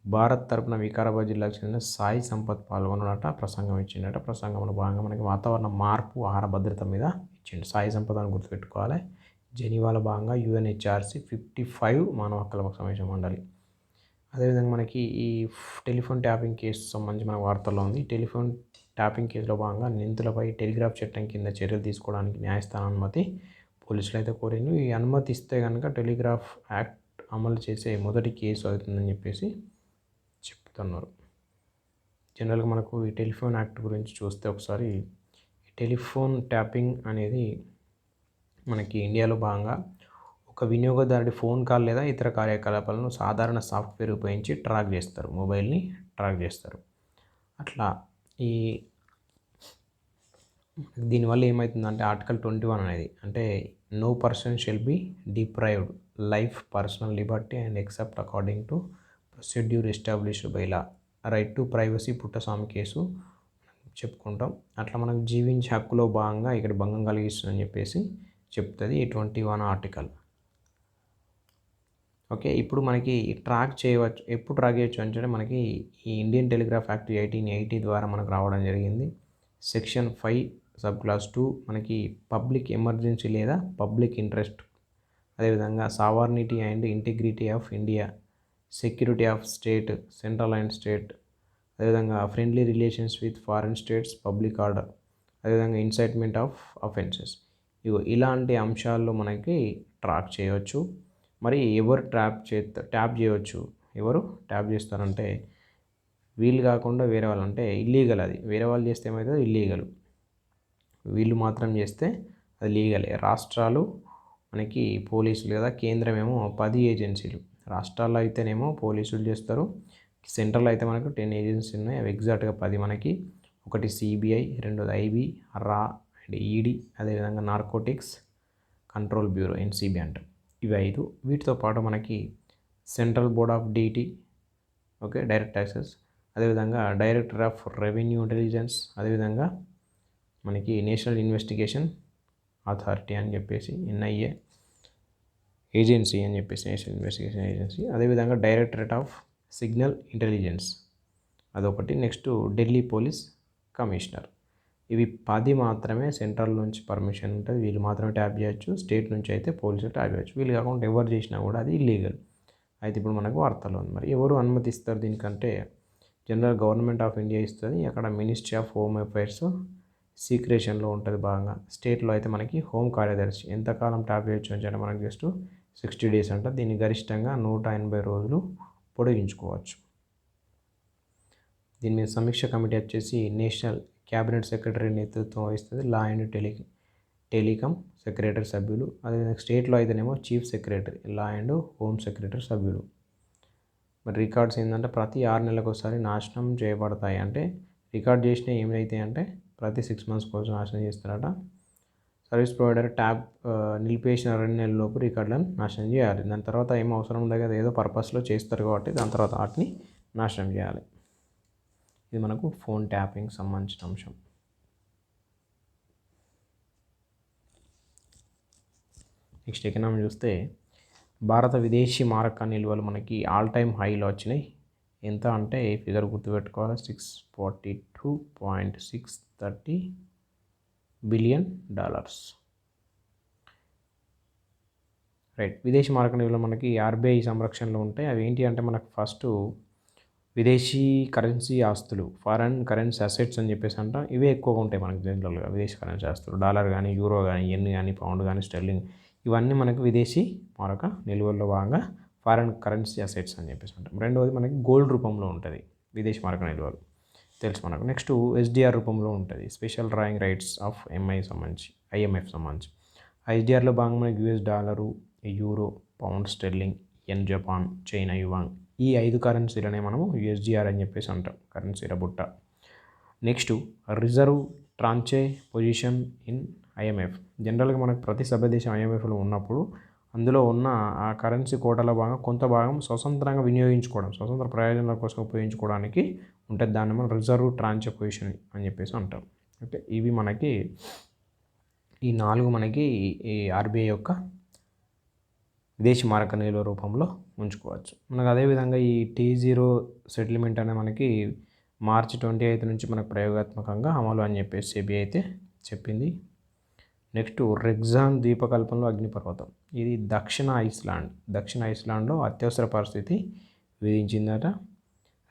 భారత్ తరపున వికారాబాద్ జిల్లాకు చెందిన సాయి సంపత్ పాల్గొన్నట, ప్రసంగం ఇచ్చిండట. ప్రసంగంలో భాగంగా మనకి వాతావరణ మార్పు, ఆహార భద్రత మీద ఇచ్చిండు. సాయి సంపత్ అని గుర్తుపెట్టుకోవాలి. జెనీవాలో భాగంగా యుఎన్హెచ్ఆర్సి 55 మానవ హక్కుల సమావేశం మండలి. అదేవిధంగా మనకి ఈ టెలిఫోన్ ట్యాపింగ్ కేసు సంబంధించి మన వార్తల్లో ఉంది. టెలిఫోన్ ట్యాపింగ్ కేసులో భాగంగా నిందితులపై టెలిగ్రాఫ్ చట్టం కింద చర్యలు తీసుకోవడానికి న్యాయస్థానం అనుమతి పోలీసులు అయితే కోరిండు. ఈ అనుమతి ఇస్తే కనుక టెలిగ్రాఫ్ యాక్ట్ అమలు చేసే మొదటి కేసు అవుతుందని చెప్పేసి చెప్తున్నారు. జనరల్గా మనకు ఈ టెలిఫోన్ యాక్ట్ గురించి చూస్తే ఒకసారి, ఈ టెలిఫోన్ ట్యాపింగ్ అనేది మనకి ఇండియాలో భాగంగా ఒక వినియోగదారుడి ఫోన్ కాల్ లేదా ఇతర కార్యకలాపాలను సాధారణ సాఫ్ట్వేర్ ఉపయోగించి ట్రాక్ చేస్తారు, మొబైల్ని ట్రాక్ చేస్తారు. అట్లా ఈ దీనివల్ల ఏమవుతుందంటే ఆర్టికల్ 21 అనేది అంటే no person shall be deprived life, personal liberty and except according to procedure established by law, right to privacy Puttaswamy case చెప్పుకుంటాం. అట్లా మనకు జీవించే హక్కులో భాగంగా ఇక్కడ భంగం కలిగిస్తుందని చెప్పేసి చెప్తుంది ఈ 21 ఆర్టికల్. ఓకే, ఇప్పుడు మనకి ట్రాక్ చేయవచ్చు. ఎప్పుడు ట్రాక్ చేయవచ్చు అంటే మనకి ఈ ఇండియన్ టెలిగ్రాఫ్ యాక్ట్ 1880 ద్వారా మనకు రావడం జరిగింది. సెక్షన్ 5 సబ్ క్లాస్ 2 మనకి పబ్లిక్ ఎమర్జెన్సీ లేదా పబ్లిక్ ఇంట్రెస్ట్, అదేవిధంగా sovereignty and integrity of India security of state, central and state, అదేవిధంగా friendly relations with foreign states, public order, అదేవిధంగా ఇన్సైట్మెంట్ ఆఫ్ అఫెన్సెస్. ఇలాంటి అంశాల్లో మనకి ట్రాక్ చేయవచ్చు. మరి ఎవరు ట్యాప్ చేయవచ్చు, ఎవరు ట్యాప్ చేస్తారంటే వీళ్ళు కాకుండా వేరే వాళ్ళు, అంటే ఇల్లీగల్. అది వేరే వాళ్ళు చేస్తే ఏమవుతుంది, ఇల్లీగల్. వీళ్ళు మాత్రం చేస్తే అది లీగలే. రాష్ట్రాలు మనకి పోలీసులు కదా, కేంద్రం ఏమో 10 ఏజెన్సీలు. రాష్ట్రాల్లో అయితేనేమో పోలీసులు చేస్తారు, సెంట్రల్ అయితే మనకు 10 ఏజెన్సీ ఉన్నాయి. అవి ఎగ్జాక్ట్గా 10 మనకి. ఒకటి సిబిఐ, రెండోది ఐబీ, రా అండ్ ఈడీ, అదేవిధంగా నార్కోటిక్స్ కంట్రోల్ బ్యూరో, ఎన్సీబీ అంటారు. ఇవి 5. వీటితో పాటు మనకి central board of DT, okay, direct taxes, అదేవిధంగా డైరెక్టర్ ఆఫ్ రెవెన్యూ ఇంటెలిజెన్స్, అదేవిధంగా మనకి నేషనల్ ఇన్వెస్టిగేషన్ అథారిటీ అని చెప్పేసి ఎన్ఐఏ ఏజెన్సీ అని చెప్పేసి, నేషనల్ ఇన్వెస్టిగేషన్ ఏజెన్సీ, అదేవిధంగా డైరెక్టరేట్ ఆఫ్ సిగ్నల్ ఇంటెలిజెన్స్ అదొకటి. Next Delhi police commissioner. ఇవి 10 మాత్రమే సెంట్రల్ నుంచి పర్మిషన్ ఉంటుంది, వీళ్ళు మాత్రమే ట్యాప్ చేయొచ్చు. స్టేట్ నుంచి అయితే పోలీసులు ట్యాప్ చేయొచ్చు. వీళ్ళు కాకుండా ఎవరు చేసినా కూడా అది ఇల్లీగల్. అయితే ఇప్పుడు మనకు వార్తలు ఉంది. మరి ఎవరు అనుమతిస్తారు దీనికంటే జనరల్ గవర్నమెంట్ ఆఫ్ ఇండియా ఇస్తుంది. అక్కడ మినిస్ట్రీ ఆఫ్ హోమ్ అఫైర్స్ సీక్రెషన్లో ఉంటుంది భాగంగా. స్టేట్లో అయితే మనకి హోమ్ కార్యదర్శి ఎంతకాలం ట్యాప్ చేయొచ్చు అంటే మనకి జస్ట్ 60 days అంట. దీన్ని గరిష్టంగా 180 రోజులు పొడిగించుకోవచ్చు. దీని మీద సమీక్ష కమిటీ వచ్చేసి నేషనల్ క్యాబినెట్ సెక్రటరీ నేతృత్వం వహిస్తుంది. లా అండ్ టెలికాం సెక్రటరీ సభ్యులు, అదేవిధంగా స్టేట్లో అయితేనేమో chief secretary, law and home secretary సభ్యులు. మరి రికార్డ్స్ ఏంటంటే ప్రతి 6 నెలలకు ఒకసారి నాశనం చేయబడతాయి. అంటే రికార్డ్ చేసిన ఏమైతే అంటే ప్రతి 6 months కోసం నాశనం చేస్తారట. సర్వీస్ ప్రొవైడర్ ట్యాబ్ నిలిపేసిన 2 నెలలలోపు రికార్డులను నాశనం చేయాలి. దాని తర్వాత ఏం అవసరం ఉండదు కదా, ఏదో పర్పస్లో చేస్తారు కాబట్టి దాని తర్వాత వాటిని నాశనం చేయాలి. ఇది మనకు ఫోన్ ట్యాపింగ్ సంబంధించిన అంశం. నెక్స్ట్ ఎకనామీ చూస్తే భారత విదేశీ మారక నిల్వలు మనకి ఆల్ టైమ్ హైలో వచ్చినాయి. ఎంత అంటే ఫిగర్ గుర్తుపెట్టుకోవాలి, $642.630 బిలియన్. రైట్. విదేశీ మారక నిల్వలు మనకి ఆర్బీఐ సంరక్షణలో ఉంటాయి. అవి ఏంటి అంటే మనకు ఫస్ట్ విదేశీ కరెన్సీ ఆస్తులు, ఫారెన్ కరెన్సీ అసెట్స్ అని చెప్పేసి అంటాం. ఇవే ఎక్కువగా ఉంటాయి మనకి జనరల్గా. విదేశీ కరెన్సీ ఆస్తులు డాలర్ కానీ, యూరో కానీ, యెన్ కానీ, పౌండ్ కానీ, స్టెర్లింగ్, ఇవన్నీ మనకు విదేశీ మారక నిల్వల్లో భాగంగా ఫారెన్ కరెన్సీ అసెట్స్ అని చెప్పేసి అంటాం. రెండవది మనకి గోల్డ్ రూపంలో ఉంటుంది విదేశీ మారక నిల్వలు, తెలుసు మనకు. నెక్స్ట్ ఎస్డిఆర్ రూపంలో ఉంటుంది, special drawing rights of IMF సంబంధించి. ఎస్డిఆర్లో భాగంగా మనకి US dollar, euro, pound sterling, yen Japan, China yuan, ఈ 5 కరెన్సీలనే మనము యూఎస్డిఆర్ అని చెప్పేసి అంటాం, కరెన్సీల బుట్ట. Next reserve tranche position in IMF. జనరల్గా మనకు ప్రతి సభ్య దేశం ఐఎంఎఫ్లో ఉన్నప్పుడు అందులో ఉన్న ఆ కరెన్సీ కోటాల భాగం కొంత భాగం స్వతంత్రంగా వినియోగించుకోవడం, స్వతంత్ర ప్రయోజనాల కోసం ఉపయోగించుకోవడానికి ఉంటుంది. దాన్ని మనం రిజర్వ్ ట్రాంచే పొజిషన్ అని చెప్పేసి అంటాం. ఓకే, ఇవి మనకి ఈ 4 మనకి ఈ ఆర్బీఐ యొక్క విదేశీ మారక నిల్వ రూపంలో ఉంచుకోవచ్చు. మనకు అదేవిధంగా ఈ T0 సెటిల్మెంట్ అనే మనకి March 28 నుంచి మనకు ప్రయోగాత్మకంగా అమలు అని చెప్పేసి సెబీ అయితే చెప్పింది. నెక్స్ట్ రెగ్జాన్ ద్వీపకల్పంలో అగ్నిపర్వతం. ఇది దక్షిణ ఐస్లాండ్లో అత్యవసర పరిస్థితి విధించిందట.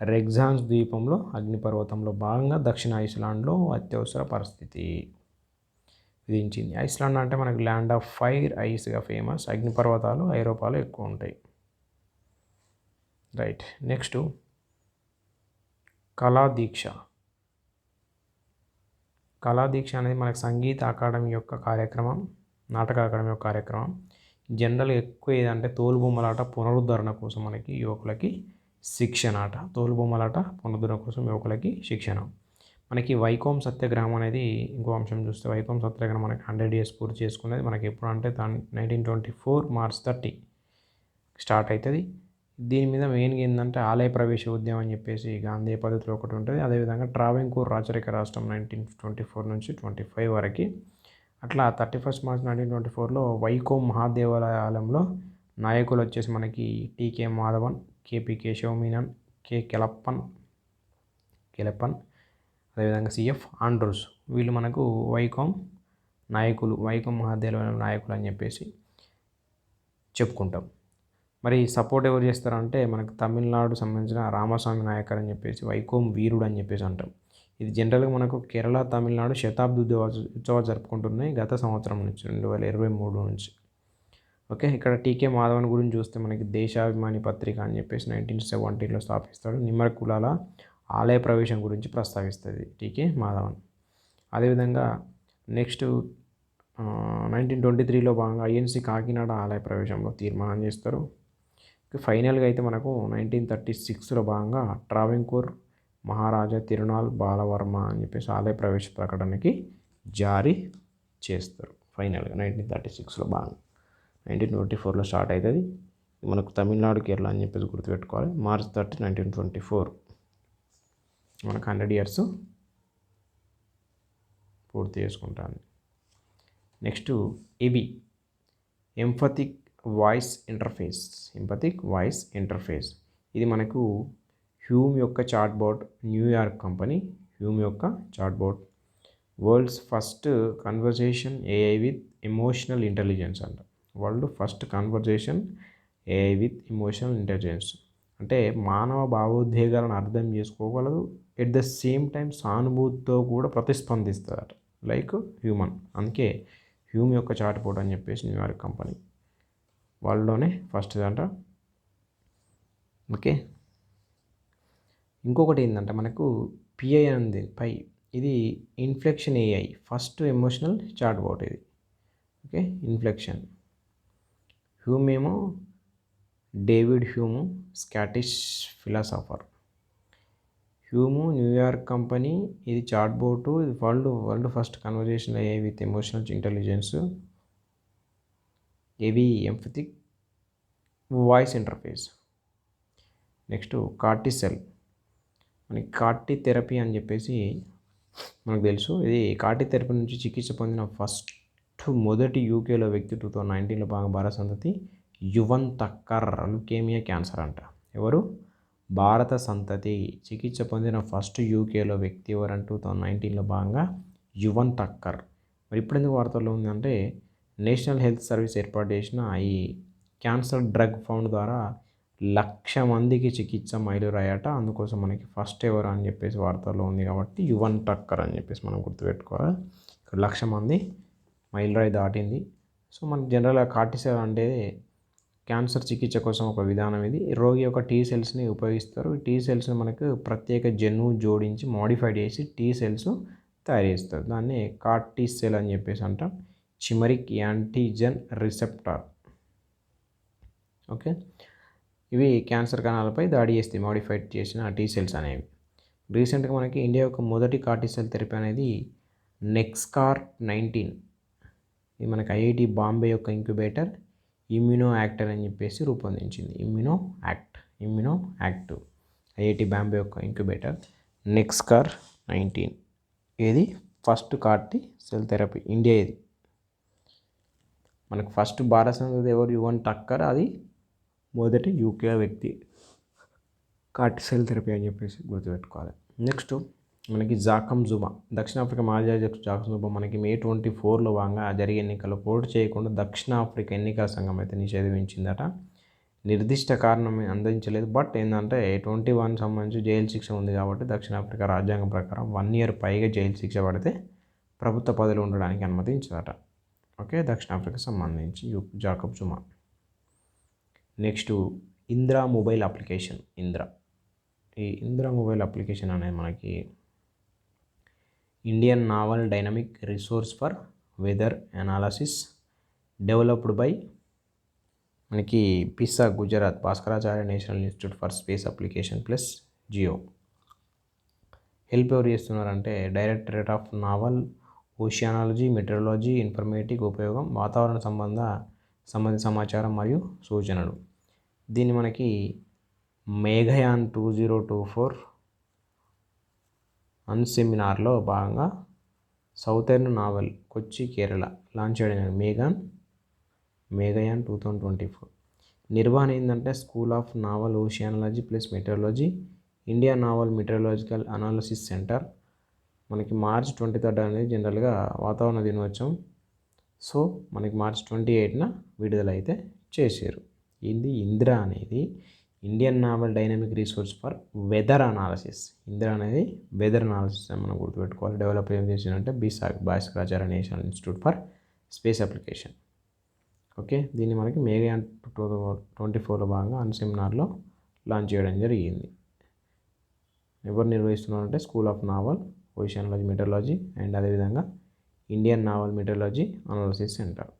రెగ్జాన్స్ ద్వీపంలో అగ్నిపర్వతంలో భాగంగా దక్షిణ ఐస్లాండ్లో అత్యవసర పరిస్థితి విధించింది. ఐస్లాండ్ అంటే మనకు ల్యాండ్ ఆఫ్ ఫైర్ ఐస్గా ఫేమస్. అగ్నిపర్వతాలు ఐరోపాలో ఎక్కువ ఉంటాయి. రైట్. నెక్స్ట్ కళాదీక్ష అనేది మనకు సంగీత అకాడమీ యొక్క కార్యక్రమం, నాటక అకాడమీ యొక్క కార్యక్రమం. జనరల్గా ఎక్కువ ఏదంటే తోలుబొమ్మలాట పునరుద్ధరణ కోసం మనకి యువకులకి శిక్షణ శిక్షణ. మనకి వైకోమ్ సత్యాగ్రహం అనేది ఇంకో అంశం చూస్తే, వైకోమ్ సత్యాగ్రహం మనకి 100 years పూర్తి చేసుకునేది. మనకి ఎప్పుడు అంటే 1924 March 30 స్టార్ట్ అవుతుంది. దీని మీద మెయిన్గా ఏంటంటే ఆలయ ప్రవేశ ఉద్యమం అని చెప్పేసి గాంధీ పద్ధతిలో ఒకటి ఉంటుంది. అదేవిధంగా ట్రావెంకూర్ రాచరిక రాష్ట్రం 1924 నుంచి 25 వరకు. అట్లా 31st March 1924లో వైకోమ్ మహాదేవాలయంలో నాయకులు వచ్చేసి మనకి టీకే మాధవన్, కేపీ కేశవ మీనన్, కే కెలప్పన్, అదేవిధంగా సిఎఫ్ ఆండ్రూస్, వీళ్ళు మనకు వైకోమ్ మహాదేవాలయం నాయకులు అని చెప్పేసి చెప్పుకుంటాం. మరి సపోర్ట్ ఎవరు చేస్తారంటే మనకు తమిళనాడు సంబంధించిన రామస్వామి నాయకర్ అని చెప్పేసి వైకోం వీరుడు అని చెప్పేసి అంటాం. ఇది జనరల్గా మనకు కేరళ తమిళనాడు శతాబ్ది ఉత్సవాలు జరుపుకుంటున్నాయి గత సంవత్సరం నుంచి 2023 నుంచి. ఓకే, ఇక్కడ టీకే మాధవన్ గురించి చూస్తే మనకి దేశాభిమాని పత్రిక అని చెప్పేసి 1970లో స్థాపిస్తాడు. నిమ్మర కులాల ఆలయ ప్రవేశం గురించి ప్రస్తావిస్తుంది టీకే మాధవన్. అదేవిధంగా నెక్స్ట్ 1923లో భాగంగా ఐఎన్సీ కాకినాడ ఆలయ ప్రవేశంలో తీర్మానం చేస్తారు. ఫైనల్గా అయితే మనకు 1936లో భాగంగా ట్రావెంకోర్ మహారాజా తిరునాల్ బాలవర్మ అని చెప్పేసి ఆలయ ప్రవేశ ప్రకటనకి జారీ చేస్తారు. ఫైనల్గా 1936లో భాగంగా 1924లో స్టార్ట్ అవుతుంది. మనకు తమిళనాడు కేరళ అని చెప్పేసి గుర్తుపెట్టుకోవాలి. March 30, 1924 మనకు 100 years పూర్తి చేసుకుంటాను. Next EVI empathic voice interface. ఇది మనకు హ్యూమ్ యొక్క చాట్బోట్, న్యూయార్క్ కంపెనీ హ్యూమ్ యొక్క chatbot. World's first conversation AI with emotional intelligence అంట. World first conversation AI with emotional intelligence అంటే మానవ భావోద్వేగాలను అర్థం చేసుకోగలదు, ఎట్ ద సేమ్ టైం సానుభూతితో కూడా ప్రతిస్పందిస్తారు లైక్ హ్యూమన్. అందుకే హ్యూమ్ యొక్క చాట్బోట్ అని చెప్పేసి న్యూయార్క్ కంపెనీ వరల్డ్లోనే ఫస్ట్ అంట. ఓకే, ఇంకొకటి ఏంటంటే మనకు PI ఉంది పై, ఇది inflection AI first emotional chatbot ఇది. Okay, inflection. హ్యూమ్ ఏమో David Hume Scottish philosopher. Hume New York company, ఇది చాట్బోటు, ఇది world first conversation AI with emotional intelligence. EVI empathic voice interface. Next కార్టిసెల్, మనకి కార్టి థెరపీ అని చెప్పేసి మనకు తెలుసు. ఇది కార్టి థెరపీ నుంచి చికిత్స పొందిన మొదటి యూకేలో వ్యక్తి 2019లో భాగంగా భారత సంతతి యువన్ తక్కర్ లుకేమియా క్యాన్సర్ అంట. ఎవరు? భారత సంతతి చికిత్స పొందిన ఫస్ట్ యూకేలో వ్యక్తి ఎవరంటే 2019లో భాగంగా యువన్ తక్కర్. మరి ఇప్పుడు ఎందుకు వార్తల్లో ఉందంటే నేషనల్ హెల్త్ సర్వీస్ ఏర్పాటు చేసిన ఈ క్యాన్సర్ డ్రగ్ ఫౌండ్ ద్వారా 1,00,000 మందికి చికిత్స మైలురాయట. అందుకోసం మనకి ఫస్ట్ ఎవరు అని చెప్పేసి వార్తల్లో ఉంది కాబట్టి యువన్ టక్కర్ అని చెప్పేసి మనం గుర్తుపెట్టుకోవాలి. ఇక్కడ 1,00,000 మంది మైలురాయి దాటింది. సో మనకి జనరల్గా కార్టిసెల్ అంటే క్యాన్సర్ చికిత్స కోసం ఒక విధానం. ఇది రోగి యొక్క T సెల్స్ని ఉపయోగిస్తారు. ఈ T సెల్స్ని మనకు ప్రత్యేక జన్యువు జోడించి మోడిఫైడ్ చేసి T సెల్స్ తయారు చేస్తారు. దాన్ని కార్టిసెల్ అని చెప్పేసి అంటాం. చిమరిక్ యాంటీజెన్ రిసెప్టార్. ఓకే, ఇవి క్యాన్సర్ కణాలపై దాడి చేస్తాయి మోడిఫైడ్ చేసిన T సెల్స్ అనేవి. రీసెంట్గా మనకి ఇండియా యొక్క మొదటి కార్టిసెల్ థెరపీ అనేది నెక్స్కార్ 19. ఇది మనకి IIT బాంబే యొక్క ఇంక్యుబేటర్ ఇమ్యూనో యాక్టర్ అని చెప్పేసి రూపొందించింది. ఇమ్యూనో యాక్టివ్ IIT బాంబే యొక్క ఇంక్యుబేటర్ నెక్స్కార్ 19. ఇది ఫస్ట్ కార్టి సెల్ థెరపీ ఇండియా. ఇది మనకు ఫస్ట్ భారత సంతతి ఎవరు? యువన్ టక్కర్. అది మొదటి యూకే వ్యక్తి. కార్టిసెల్ థెరపీ అని చెప్పేసి గుర్తుపెట్టుకోవాలి. నెక్స్ట్ మనకి జాకబ్ జుమా, దక్షిణాఫ్రికా మాజీ అధ్యక్షుడు జాకబ్ జుమా మనకి May 24లో భాగంగా జరిగే ఎన్నికల్లో పోటీ చేయకుండా దక్షిణాఫ్రికా ఎన్నికల సంఘం అయితే నిషేధించిందట. నిర్దిష్ట కారణం అందించలేదు. బట్ ఏంటంటే 21 సంబంధించి జైలు శిక్ష ఉంది కాబట్టి దక్షిణాఫ్రికా రాజ్యాంగం ప్రకారం 1 year పైగా జైలు శిక్ష పడితే ప్రభుత్వ పదవిలో ఉండడానికి అనుమతించదట. ఓకే, దక్షిణాఫ్రికా సంబంధించి Jacob Zuma. Next Indra mobile application. ఈ ఇంద్రా మొబైల్ అప్లికేషన్ అనేది మనకి Indian naval dynamic resource for weather analysis developed by మనకి పిస్సా Gujarat Bhaskaracharya national institute for space application plus geo. Help ఎవరు చేస్తున్నారంటే directorate of naval oceanology meteorology informatic ఉపయోగం వాతావరణ సంబంధిత సమాచారం మరియు సూచనలు. దీన్ని మనకి మేఘయాన్ 2024 సెమినార్లో భాగంగా southern naval Kochi Kerala launch చేయడం. మేఘయాన్ 2024 నిర్వహణ ఏంటంటే school of naval oceanology plus meteorology India naval meteorological analysis centre. మనకి March 23 అనేది జనరల్గా వాతావరణ దినోత్సవం. సో మనకి March 28న విడుదల అయితే చేశారు. ఏంది ఇంద్ర అనేది Indian naval dynamic resource for weather analysis. Indra అనేది వెదర్ అనాలిసిస్ అని మనం గుర్తుపెట్టుకోవాలి. డెవలప్ ఏం చేసిందంటే Bhaskaracharya national institute for space application. Okay, దీన్ని మనకి మేఘయాన్ 2024లో భాగంగా సెమినార్లో లాంచ్ చేయడం జరిగింది. ఎవరు నిర్వహిస్తున్నారంటే school of naval oceanology meteorology and అదేవిధంగా Indian naval meteorology analysis centre.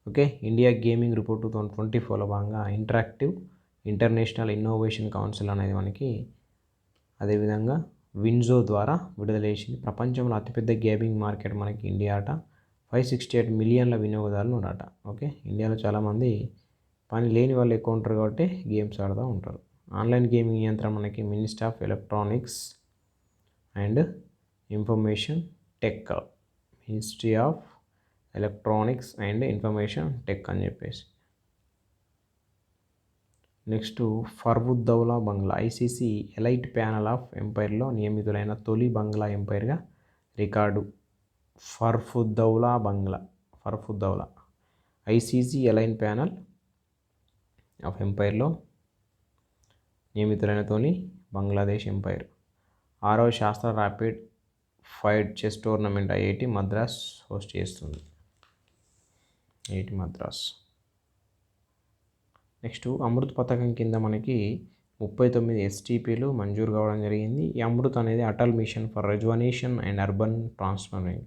Okay, India gaming report 2024లో భాగంగా ఇంటరాక్టివ్ ఇంటర్నేషనల్ ఇన్నోవేషన్ కౌన్సిల్ అనేది మనకి అదేవిధంగా విన్జో ద్వారా విడుదల చేసింది. ప్రపంచంలో అతిపెద్ద గేమింగ్ మార్కెట్ మనకి ఇండియా అట. 568 మిలియన్ల వినియోగదారులు ఉన్నారట. ఓకే, ఇండియాలో చాలామంది పని లేని వాళ్ళు ఎక్కువ ఉంటారు కాబట్టి గేమ్స్ ఆడుతూ ఉంటారు. ఆన్లైన్ గేమింగ్ నియంత్రణ మనకి ministry of electronics and information tech, ministry of electronics and information tech అని చెప్పేసి. Next Sharfuddoula Bangla ICC elite panel of ఎంపైర్లో నియమితులైన తొలి బంగ్లా ఎంపైర్గా record. Sharfuddoula ICC elite panel of ఎంపైర్లో నియమితులైన తొలి బంగ్లాదేశ్ ఎంపైర్. 6వ Shaastra rapid fire chess tournament IIT Madras host చేస్తుంది. ఐఐటి మద్రాస్. నెక్స్ట్ అమృత్ పథకం కింద మనకి 39 ఎస్టీపీలు మంజూరు కావడం జరిగింది. ఈ అమృత్ అనేది Atal mission for rejuvenation and urban transforming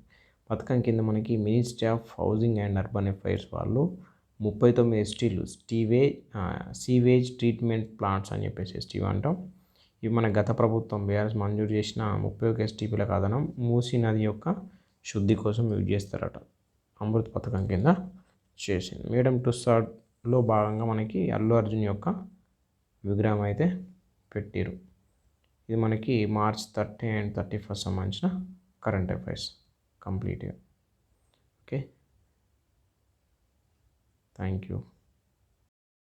పథకం కింద మనకి ministry of housing and urban affairs వాళ్ళు 39 ఎస్టీలు సీవేజ్ ట్రీట్మెంట్ ప్లాంట్స్ అని చెప్పేసి ఎస్టీవీ అంటాం. ఇవి మన గత ప్రభుత్వం బీఆర్ఎస్ మంజూరు చేసిన 31 ఎస్టీపీలకు అదనం మూసీ నది యొక్క శుద్ధి కోసం యూజ్ చేస్తారట. అమృత్ పథకం కింద చేసింది. మేడం టుస్సాడ్లో భాగంగా మనకి అల్లు అర్జున్ యొక్క విగ్రహం అయితే పెట్టిరు. ఇది మనకి March 30 and 31 సంబంధించిన కరెంట్ అఫైర్స్ కంప్లీట్గా. Okay, thank you.